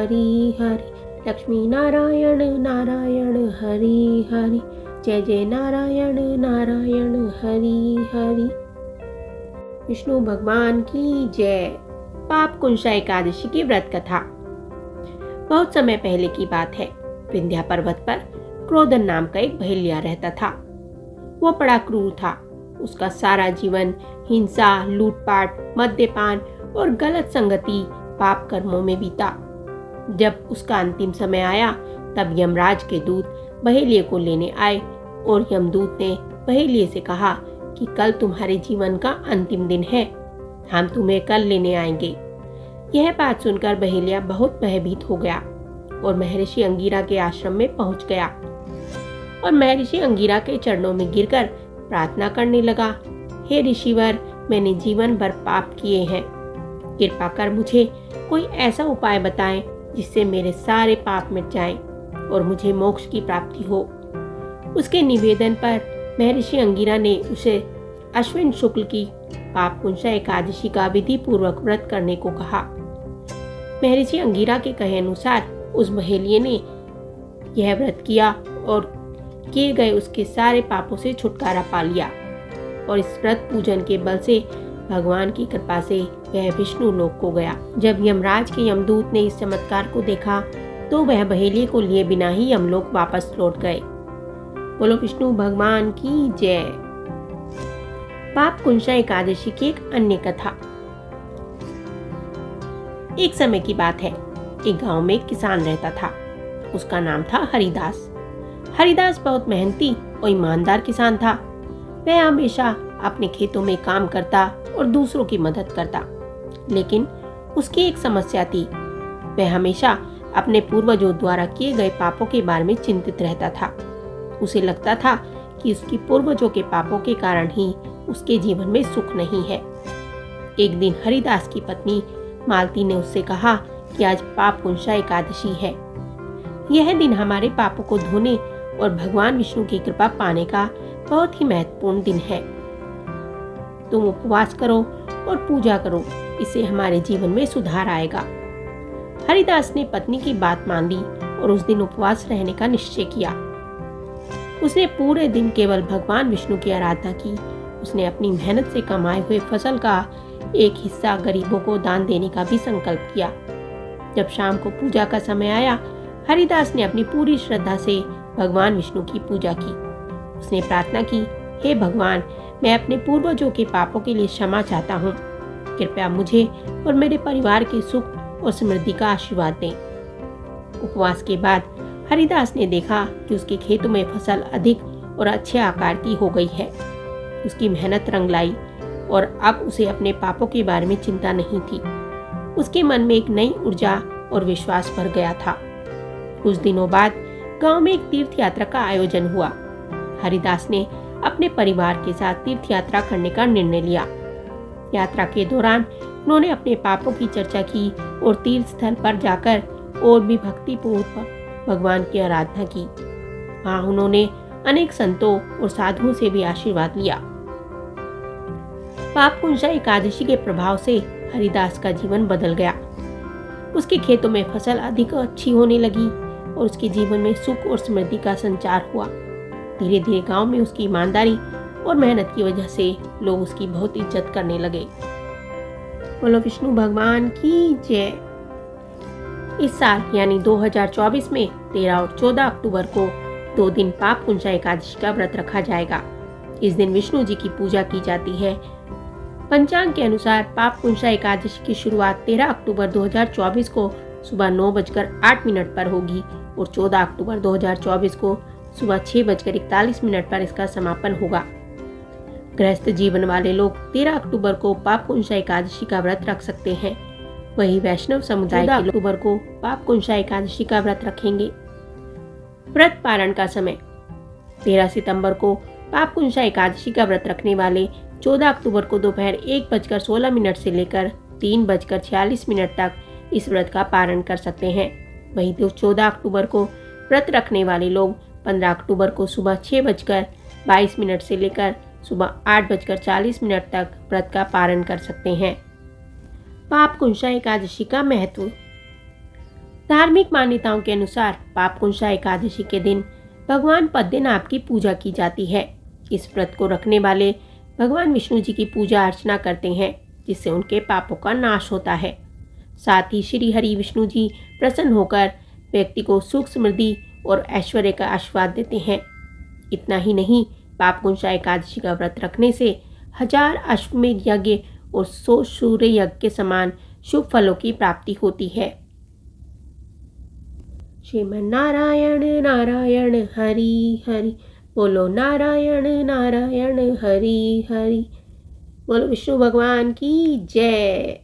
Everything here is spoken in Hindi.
हरि हरि, लक्ष्मी नारायण नारायण हरि हरि, जय जय नारायण नारायण हरि हरि। विष्णु भगवान की जय। पाप कुंशा एकादशी की व्रत कथा। बहुत समय पहले की बात है। विंध्या पर्वत पर क्रोधन नाम का एक बहेलिया रहता था। वो बड़ा क्रूर था। उसका सारा जीवन हिंसा, लूटपाट, मद्यपान और गलत संगति, पाप कर्मों में बीता। जब उसका अंतिम समय आया तब यमराज के दूत बहेलिये को लेने आए और यमदूत ने बहेलिये से कहा कि कल तुम्हारे जीवन का अंतिम दिन है, हम तुम्हें कल लेने आएंगे। यह बात सुनकर बहेलिया बहुत भयभीत हो गया और महर्षि अंगिरा के आश्रम में पहुंच गया और महर्षि अंगिरा के चरणों में गिरकर प्रार्थना करने लगा, हे ऋषिवर, मैंने जीवन भर पाप किए हैं, कृपा कर मुझे कोई ऐसा उपाय बताएं जिससे मेरे सारे पाप मिट जाएं और मुझे मोक्ष की प्राप्ति हो। उसके निवेदन पर महर्षि अंगिरा ने उसे अश्विन शुक्ल की पाप कुंशा एकादशी का विधि पूर्वक व्रत करने को कहा। महर्षि अंगिरा के कहे अनुसार उस बहेलिये ने यह व्रत किया और किए गए उसके सारे पापों से छुटकारा पा लिया और इस व्रत पूजन के बल से भगवान की कृपा से वह विष्णु लोक को गया। जब यमराज के यमदूत ने इस चमत्कार को देखा तो वह बहेलिये को लिए बिना ही यमलोक वापस लौट गए। बोलो विष्णु भगवान की जय। पाप कुंशा एकादशी की एक अन्य कथा। एक समय की बात है। एक गांव में एक किसान रहता था। उसका नाम था हरिदास। हरिदास बहुत मेहनती और ईमानदार किसान था। वह हमेशा अपने खेतों में काम करता और दूसरों की मदद करता, लेकिन उसकी एक समस्या थी। वह हमेशा अपने पूर्वजों द्वारा किए गए पापों के बारे में चिंतित रहता था। उसे लगता था कि उसकी पूर्वजों के पापों के कारण ही उसके जीवन में सुख नहीं है। एक दिन हरिदास की पत्नी मालती ने उससे कहा कि आज पाप कुंशा एकादशी है। यह दिन हमारे पापों को धोने और भगवान विष्णु की कृपा पाने का बहुत ही महत्वपूर्ण दिन है। तुम उपवास करो और पूजा करो, इससे हमारे जीवन में सुधार आएगा। हरिदास ने पत्नी की बात मान ली और उस दिन उपवास रहने का निश्चय किया। उसने पूरे दिन केवल भगवान विष्णु की आराधना की। उसने अपनी मेहनत से कमाए हुए फसल का एक हिस्सा गरीबों को दान देने का भी संकल्प किया। जब शाम को पूजा का समय आया, हरिदास ने अपनी पूरी श्रद्धा से भगवान विष्णु की पूजा की। उसने प्रार्थना की, हे भगवान, मैं अपने पूर्वजों के पापों के लिए क्षमा चाहता हूँ। कृपया मुझे और मेरे परिवार के सुख और समृद्धि का आशीर्वाद दें। उपवास के बाद हरिदास ने देखा कि उसके खेतों में फसल अधिक और अच्छे आकार की हो गई है। उसकी मेहनत रंग लाई और अब उसे अपने पापों के बारे में चिंता नहीं थी। उसके मन में एक नई ऊर्जा और विश्वास भर गया था। कुछ दिनों बाद गांव में एक तीर्थ यात्रा का आयोजन हुआ। हरिदास ने अपने परिवार के साथ तीर्थ यात्रा करने का निर्णय लिया। यात्रा के दौरान उन्होंने अपने पापों की चर्चा की और तीर्थ स्थल पर जाकर और भी भक्तिपूर्वक भगवान की आराधना की। वहाँ उन्होंने अनेक संतों और साधुओं से भी आशीर्वाद लिया। पाप कुंशा एकादशी के प्रभाव से हरिदास का जीवन बदल गया। उसके खेतों में फसल अधिक अच्छी होने लगी और उसके जीवन में सुख और समृद्धि का संचार हुआ। धीरे धीरे गांव में उसकी ईमानदारी और मेहनत की वजह से लोग उसकी बहुत इज्जत करने लगे। बोलो विष्णु भगवान की जय। इस साल यानी 2024 में 13 और 14 अक्टूबर को 2 दिन पाप कुंशा एकादशी का व्रत रखा जाएगा। इस दिन विष्णु जी की पूजा की जाती है। पंचांग के अनुसार पाप कुंशा एकादशी की शुरुआत 13 अक्टूबर 2024 को सुबह 9:08 पर होगी और 14 अक्टूबर 2024 को सुबह 6:41 पर इसका समापन होगा। गृहस्थ जीवन वाले लोग 13 अक्टूबर को पाप कुंशा एकादशी का व्रत रख सकते हैं। वही वैष्णव समुदाय 14 अक्टूबर को पाप कुंशा एकादशी का व्रत रखेंगे। व्रत पारण का समय 13 सितंबर को पाप कुंशा एकादशी का व्रत रखने वाले 14 अक्टूबर को दोपहर 1:16 से लेकर 3:46 तक इस व्रत का पारण कर सकते हैं। वहीं 14 अक्टूबर को व्रत रखने वाले लोग 15 अक्टूबर को सुबह 6:22 से लेकर सुबह 8:40 तक व्रत का पारण कर सकते हैं। पाप कुंशा एकादशी का महत्व। धार्मिक मान्यताओं के अनुसार पापकुंशा एकादशी के दिन भगवान पद्मनाभ की पूजा की जाती है। इस व्रत को रखने वाले भगवान विष्णु जी की पूजा अर्चना करते हैं, जिससे उनके पापों का नाश होता है। साथ ही श्री हरि विष्णु जी प्रसन्न होकर व्यक्ति को सुख समृद्धि और ऐश्वर्य का आशीर्वाद देते हैं। इतना ही नहीं, पापकुंशा एकादशी का व्रत रखने से 1000 अश्वमेध यज्ञ और 100 सूर्य यज्ञ के समान शुभ फलों की प्राप्ति होती है। श्रीमन नारायण नारायण हरि हरि, बोलो नारायण नारायण हरि हरि, बोलो विष्णु भगवान की जय।